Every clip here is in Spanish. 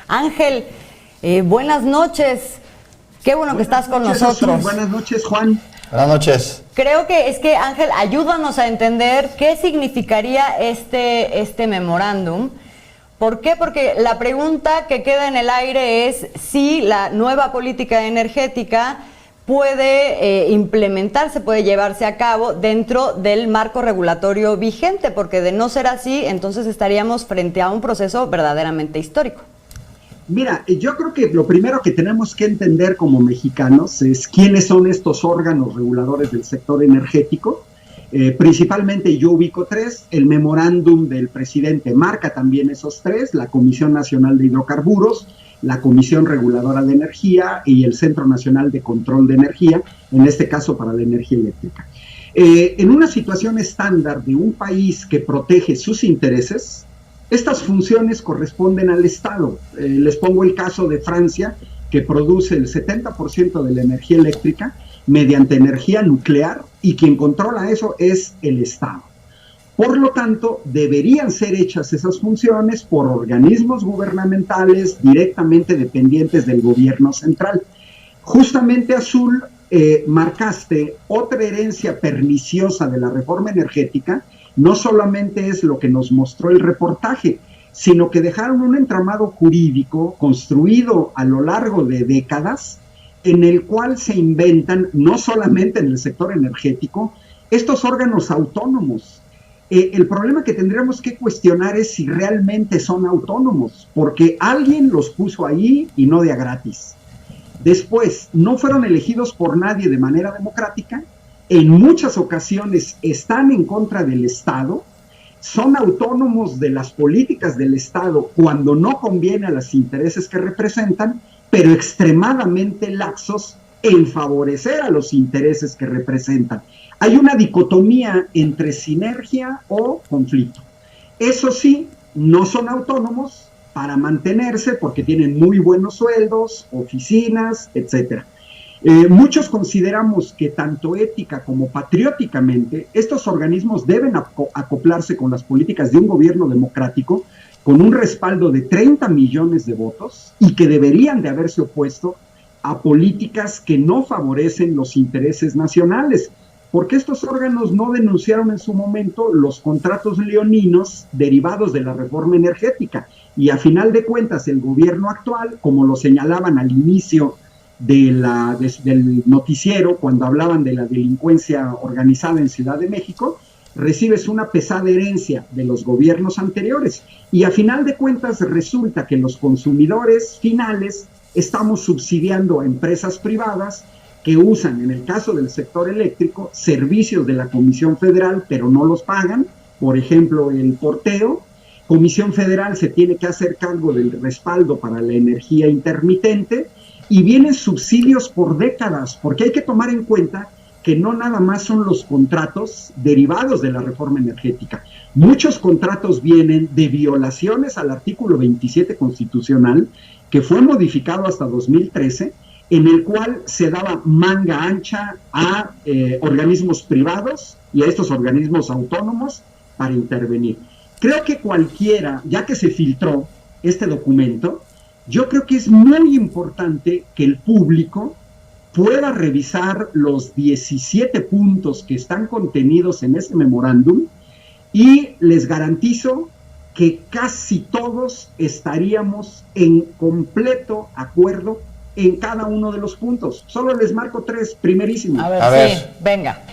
Ángel, buenas noches. Qué bueno que estás con nosotros. Azul. Buenas noches, Juan. Buenas noches. Creo que Ángel, ayúdanos a entender qué significaría este memorándum. ¿Por qué? Porque la pregunta que queda en el aire es si la nueva política energética puede implementarse, puede llevarse a cabo dentro del marco regulatorio vigente, porque de no ser así, entonces estaríamos frente a un proceso verdaderamente histórico. Mira, yo creo que lo primero que tenemos que entender como mexicanos es quiénes son estos órganos reguladores del sector energético. Principalmente yo ubico tres. El memorándum del presidente marca también esos tres: la Comisión Nacional de Hidrocarburos, la Comisión Reguladora de Energía y el Centro Nacional de Control de Energía, en este caso para la energía eléctrica. En una situación estándar de un país que protege sus intereses, estas funciones corresponden al Estado. Les pongo el caso de Francia, que produce el 70% de la energía eléctrica mediante energía nuclear, y quien controla eso es el Estado. Por lo tanto, deberían ser hechas esas funciones por organismos gubernamentales directamente dependientes del gobierno central. Justamente, Azul, marcaste otra herencia perniciosa de la reforma energética. No solamente es lo que nos mostró el reportaje, sino que dejaron un entramado jurídico construido a lo largo de décadas, en el cual se inventan, no solamente en el sector energético, estos órganos autónomos. El problema que tendríamos que cuestionar es si realmente son autónomos, porque alguien los puso ahí y no de a gratis. Después, no fueron elegidos por nadie de manera democrática. En muchas ocasiones están en contra del Estado, son autónomos de las políticas del Estado cuando no conviene a los intereses que representan, pero extremadamente laxos en favorecer a los intereses que representan. Hay una dicotomía entre sinergia o conflicto. Eso sí, no son autónomos para mantenerse porque tienen muy buenos sueldos, oficinas, etcétera. Muchos consideramos que tanto ética como patrióticamente estos organismos deben acoplarse con las políticas de un gobierno democrático con un respaldo de 30 millones de votos, y que deberían de haberse opuesto a políticas que no favorecen los intereses nacionales, porque estos órganos no denunciaron en su momento los contratos leoninos derivados de la reforma energética, y a final de cuentas el gobierno actual, como lo señalaban al inicio del noticiero, cuando hablaban de la delincuencia organizada en Ciudad de México, recibes una pesada herencia de los gobiernos anteriores, y a final de cuentas resulta que los consumidores finales estamos subsidiando a empresas privadas que usan, en el caso del sector eléctrico, servicios de la Comisión Federal, pero no los pagan. Por ejemplo, el porteo. Comisión Federal se tiene que hacer cargo del respaldo para la energía intermitente, y vienen subsidios por décadas, porque hay que tomar en cuenta que no nada más son los contratos derivados de la reforma energética. Muchos contratos vienen de violaciones al artículo 27 constitucional, que fue modificado hasta 2013, en el cual se daba manga ancha a organismos privados y a estos organismos autónomos para intervenir. Creo que cualquiera, ya que se filtró este documento, yo creo que es muy importante que el público pueda revisar los 17 puntos que están contenidos en ese memorándum, y les garantizo que casi todos estaríamos en completo acuerdo en cada uno de los puntos. Solo les marco tres, primerísimo. A ver. Sí, venga.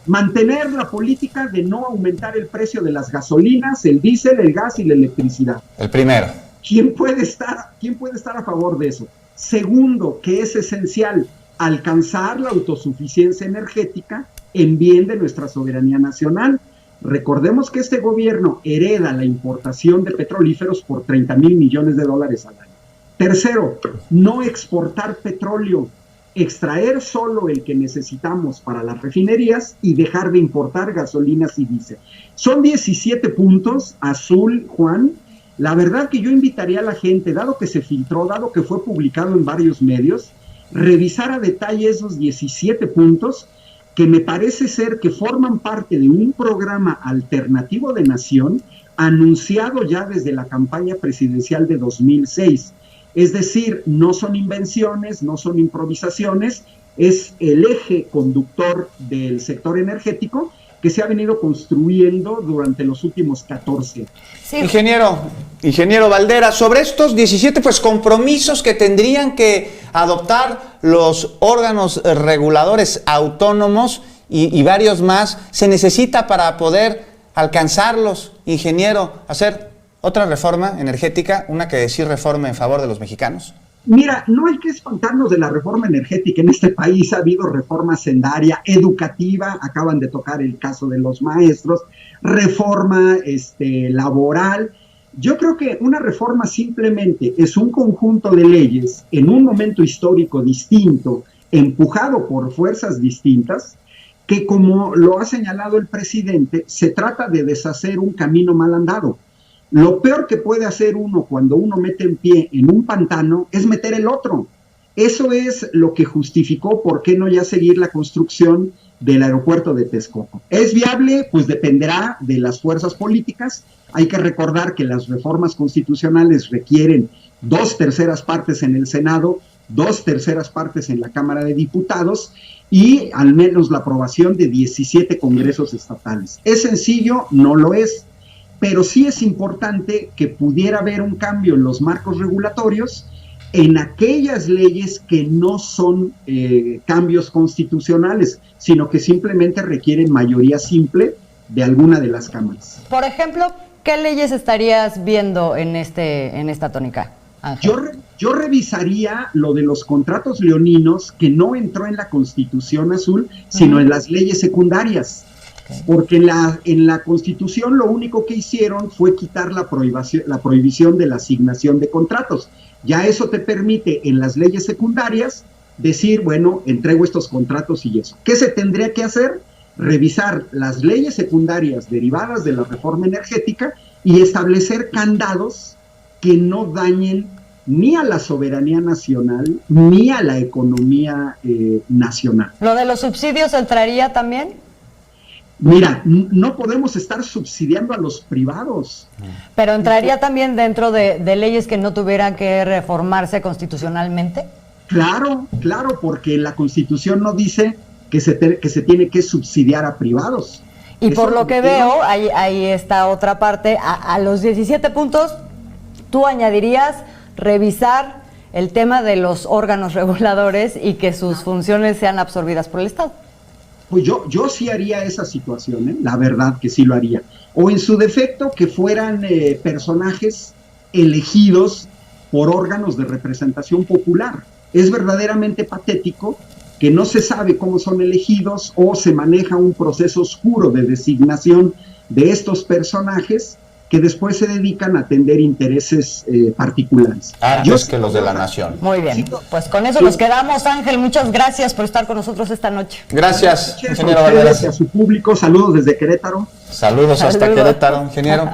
Mantener la política de no aumentar el precio de las gasolinas, el diésel, el gas y la electricidad. El primero. ¿Quién puede estar a favor de eso? Segundo, que es esencial, alcanzar la autosuficiencia energética en bien de nuestra soberanía nacional. Recordemos que este gobierno hereda la importación de petrolíferos por 30,000 millones de dólares al año. Tercero, no exportar petróleo, extraer solo el que necesitamos para las refinerías y dejar de importar gasolinas y diésel. Son 17 puntos, Azul, Juan. La verdad que yo invitaría a la gente, dado que se filtró, dado que fue publicado en varios medios, revisar a detalle esos 17 puntos, que me parece ser que forman parte de un programa alternativo de nación anunciado ya desde la campaña presidencial de 2006. Es decir, no son invenciones, no son improvisaciones, es el eje conductor del sector energético que se ha venido construyendo durante los últimos 14 años. Sí. Ingeniero Valdera, sobre estos 17 compromisos que tendrían que adoptar los órganos reguladores autónomos y varios más, ¿se necesita para poder alcanzarlos, ingeniero, hacer otra reforma energética, una que sí reforme en favor de los mexicanos? Mira, no hay que espantarnos de la reforma energética. En este país ha habido reforma sendaria, educativa, acaban de tocar el caso de los maestros, reforma laboral. Yo creo que una reforma simplemente es un conjunto de leyes en un momento histórico distinto, empujado por fuerzas distintas, que como lo ha señalado el presidente, se trata de deshacer un camino mal andado. Lo peor que puede hacer uno cuando uno mete en pie en un pantano es meter el otro. Eso es lo que justificó por qué no ya seguir la construcción del aeropuerto de Texcoco. ¿Es viable? Pues dependerá de las fuerzas políticas. Hay que recordar que las reformas constitucionales requieren 2/3 partes en el Senado, 2/3 partes en la Cámara de Diputados y al menos la aprobación de 17 congresos estatales. ¿Es sencillo? No lo es. Pero sí es importante que pudiera haber un cambio en los marcos regulatorios en aquellas leyes que no son cambios constitucionales, sino que simplemente requieren mayoría simple de alguna de las cámaras. Por ejemplo, ¿qué leyes estarías viendo en esta tónica, Ángel? Yo revisaría lo de los contratos leoninos, que no entró en la Constitución Azul, sino en las leyes secundarias. Porque en la Constitución lo único que hicieron fue quitar la prohibición de la asignación de contratos. Ya eso te permite en las leyes secundarias decir, bueno, entrego estos contratos y eso. ¿Qué se tendría que hacer? Revisar las leyes secundarias derivadas de la reforma energética y establecer candados que no dañen ni a la soberanía nacional ni a la economía nacional. ¿Lo de los subsidios entraría también? Mira, no podemos estar subsidiando a los privados. ¿Pero entraría también dentro de leyes que no tuvieran que reformarse constitucionalmente? Claro, porque la Constitución no dice que se tiene que subsidiar a privados. Y por lo que veo, ahí está otra parte, a los 17 puntos, tú añadirías revisar el tema de los órganos reguladores y que sus funciones sean absorbidas por el Estado. Pues yo sí haría esa situación, la verdad que sí lo haría. O en su defecto que fueran personajes elegidos por órganos de representación popular. Es verdaderamente patético que no se sabe cómo son elegidos o se maneja un proceso oscuro de designación de estos personajes que después se dedican a atender intereses particulares. Antes que los de la nación. Muy bien, pues con eso nos quedamos, Ángel. Muchas gracias por estar con nosotros esta noche. Gracias, ingeniero Valdera. Gracias a su público, saludos desde Querétaro. Saludos hasta Querétaro, ingeniero.